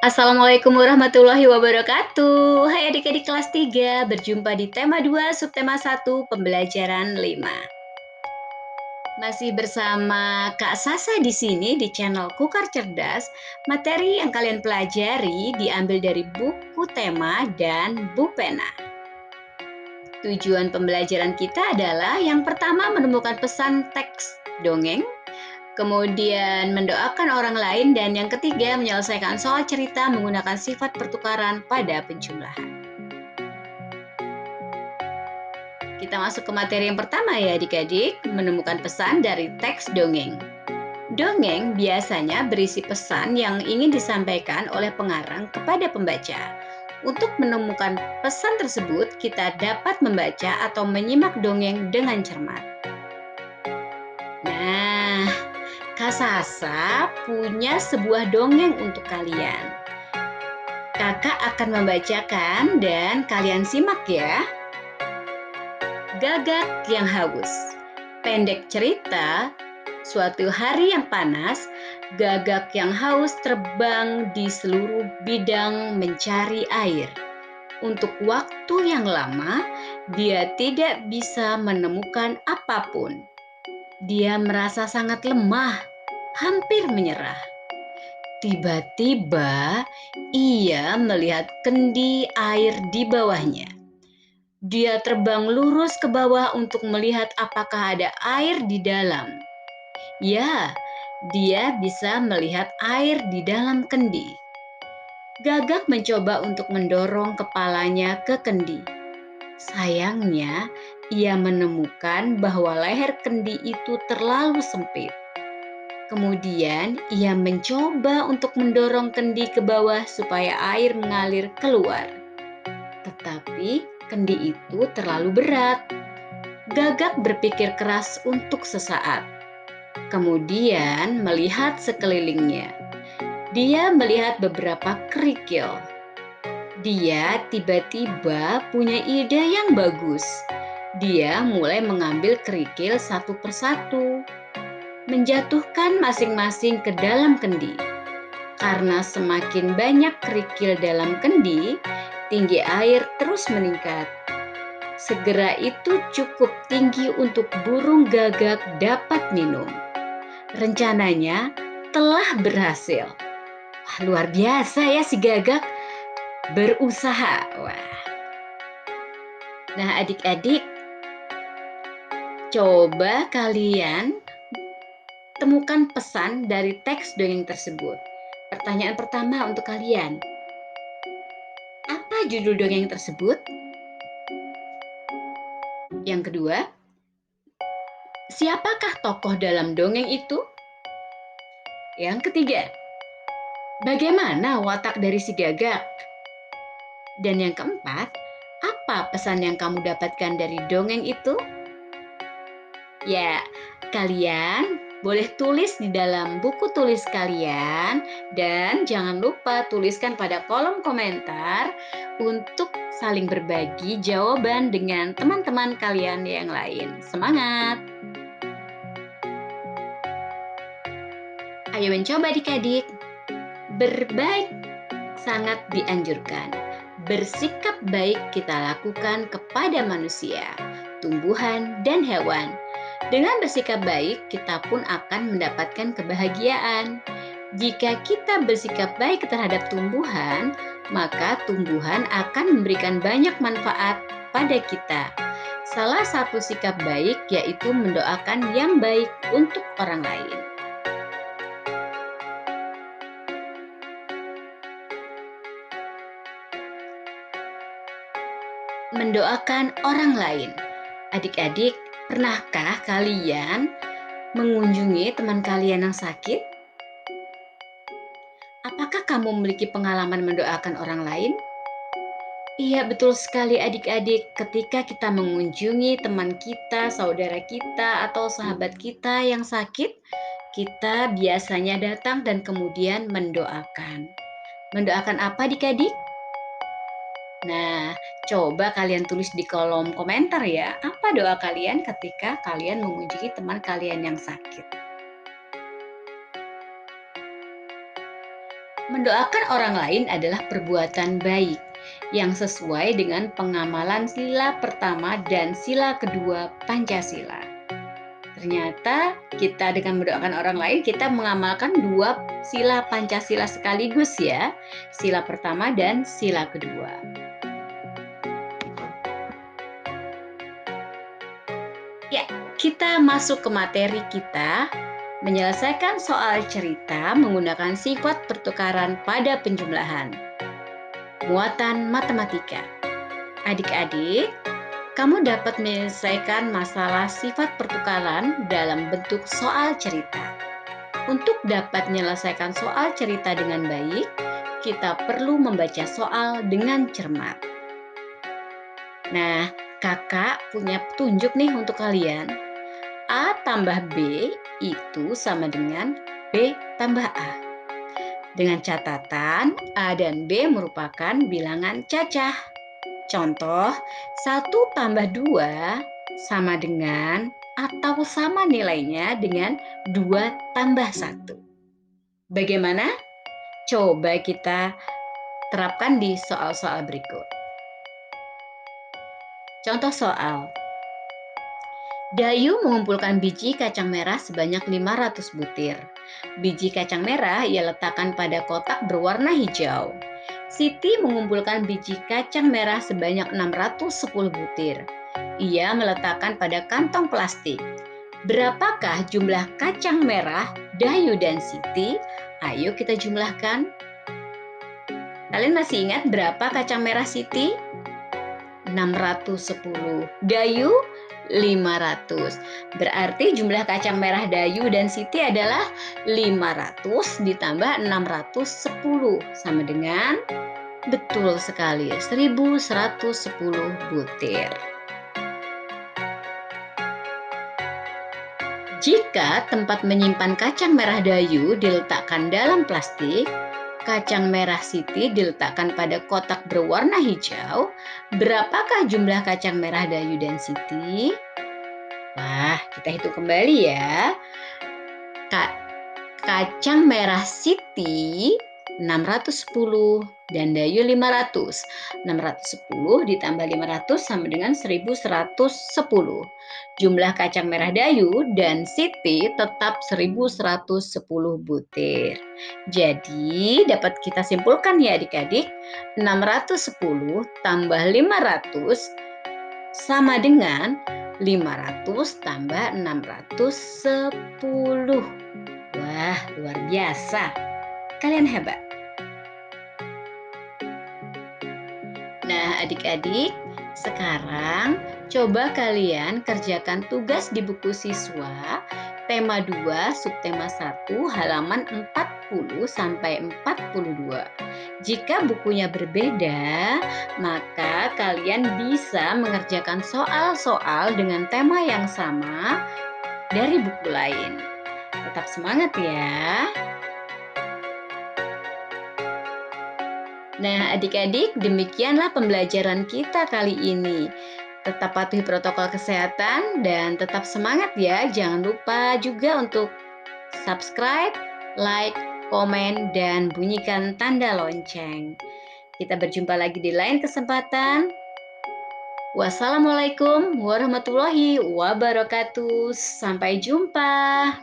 Assalamualaikum warahmatullahi wabarakatuh. Hai adik-adik kelas 3, berjumpa di tema 2, subtema 1, pembelajaran 5. Masih bersama Kak Sasa di sini di channel Kukar Cerdas. Materi yang kalian pelajari diambil dari buku tema dan pena. Tujuan pembelajaran kita adalah yang pertama menemukan pesan teks dongeng, kemudian mendoakan orang lain, dan yang ketiga menyelesaikan soal cerita menggunakan sifat pertukaran pada penjumlahan. Kita masuk ke materi yang pertama ya adik-adik, menemukan pesan dari teks dongeng. Dongeng biasanya berisi pesan yang ingin disampaikan oleh pengarang kepada pembaca. Untuk menemukan pesan tersebut, kita dapat membaca atau menyimak dongeng dengan cermat. Nah, Kak Sasa punya sebuah dongeng untuk kalian. Kakak akan membacakan dan kalian simak ya. Gagak yang haus. Pendek cerita, suatu hari yang panas, gagak yang haus terbang di seluruh bidang mencari air. Untuk waktu yang lama, dia tidak bisa menemukan apapun. Dia merasa sangat lemah, hampir menyerah. Tiba-tiba, ia melihat kendi air di bawahnya. Dia terbang lurus ke bawah untuk melihat apakah ada air di dalam. Ya, dia bisa melihat air di dalam kendi. Gagak mencoba untuk mendorong kepalanya ke kendi. Sayangnya, ia menemukan bahwa leher kendi itu terlalu sempit. Kemudian ia mencoba untuk mendorong kendi ke bawah supaya air mengalir keluar. Tetapi kendi itu terlalu berat. Gagak berpikir keras untuk sesaat. Kemudian melihat sekelilingnya. Dia melihat beberapa kerikil. Dia tiba-tiba punya ide yang bagus. Dia mulai mengambil kerikil satu persatu, menjatuhkan masing-masing ke dalam kendi. Karena semakin banyak kerikil dalam kendi, tinggi air terus meningkat. Segera itu cukup tinggi untuk burung gagak dapat minum. Rencananya telah berhasil. Wah, luar biasa ya si gagak berusaha. Wah. Nah adik-adik, coba kalian temukan pesan dari teks dongeng tersebut. Pertanyaan pertama untuk kalian. Apa judul dongeng tersebut? Yang kedua, siapakah tokoh dalam dongeng itu? Yang ketiga, bagaimana watak dari si gagak? Dan yang keempat, apa pesan yang kamu dapatkan dari dongeng itu? Ya, kalian boleh tulis di dalam buku tulis kalian dan jangan lupa tuliskan pada kolom komentar untuk saling berbagi jawaban dengan teman-teman kalian yang lain. Semangat! Ayo mencoba adik-adik. Berbaik sangat dianjurkan. Bersikap baik kita lakukan kepada manusia, tumbuhan, dan hewan. Dengan bersikap baik, kita pun akan mendapatkan kebahagiaan. Jika kita bersikap baik terhadap tumbuhan, maka tumbuhan akan memberikan banyak manfaat pada kita. Salah satu sikap baik yaitu mendoakan yang baik untuk orang lain. Mendoakan orang lain. Adik-adik, pernahkah kalian mengunjungi teman kalian yang sakit? Apakah kamu memiliki pengalaman mendoakan orang lain? Iya, betul sekali adik-adik. Ketika kita mengunjungi teman kita, saudara kita, atau sahabat kita yang sakit, kita biasanya datang dan kemudian mendoakan. Mendoakan apa adik-adik? Nah, coba kalian tulis di kolom komentar ya, apa doa kalian ketika kalian mengunjungi teman kalian yang sakit. Mendoakan orang lain adalah perbuatan baik yang sesuai dengan pengamalan sila pertama dan sila kedua Pancasila. Ternyata kita dengan mendoakan orang lain, kita mengamalkan dua sila Pancasila sekaligus ya. Sila pertama dan sila kedua. Ya, kita masuk ke materi kita, menyelesaikan soal cerita menggunakan sifat pertukaran pada penjumlahan. Muatan matematika. Adik-adik, kamu dapat menyelesaikan masalah sifat pertukaran dalam bentuk soal cerita. Untuk dapat menyelesaikan soal cerita dengan baik, kita perlu membaca soal dengan cermat. Nah, kakak punya petunjuk nih untuk kalian. A tambah B itu sama dengan B tambah A. Dengan catatan A dan B merupakan bilangan cacah. Contoh, 1 tambah 2 sama dengan atau sama nilainya dengan 2 tambah 1. Bagaimana? Coba kita terapkan di soal-soal berikut. Contoh soal. Dayu mengumpulkan biji kacang merah sebanyak 500 butir. Biji kacang merah ia letakkan pada kotak berwarna hijau. Siti mengumpulkan biji kacang merah sebanyak 610 butir. Ia meletakkan pada kantong plastik. Berapakah jumlah kacang merah Dayu dan Siti? Ayo kita jumlahkan. Kalian masih ingat berapa kacang merah Siti? 610. Dayu 500. Berarti jumlah kacang merah Dayu dan Siti adalah 500 ditambah 610 sama dengan betul sekali 1110 butir. Jika tempat menyimpan kacang merah Dayu diletakkan dalam plastik, kacang merah Siti diletakkan pada kotak berwarna hijau, berapakah jumlah kacang merah Dayu dan Siti? Wah, kita hitung kembali ya. Kacang merah Siti 610 dan Dayu 500. 610 ditambah 500 sama dengan 1110. Jumlah kacang merah Dayu dan Siti tetap 1110 butir. Jadi dapat kita simpulkan ya adik-adik, 610 tambah 500 sama dengan 500 tambah 610. Wah, luar biasa. Kalian hebat. Nah, adik-adik, sekarang coba kalian kerjakan tugas di buku siswa tema 2, subtema 1, halaman 40 sampai 42. Jika bukunya berbeda, maka kalian bisa mengerjakan soal-soal dengan tema yang sama dari buku lain. Tetap semangat ya. Nah, adik-adik, demikianlah pembelajaran kita kali ini. Tetap patuhi protokol kesehatan dan tetap semangat ya. Jangan lupa juga untuk subscribe, like, komen, dan bunyikan tanda lonceng. Kita berjumpa lagi di lain kesempatan. Wassalamualaikum warahmatullahi wabarakatuh. Sampai jumpa.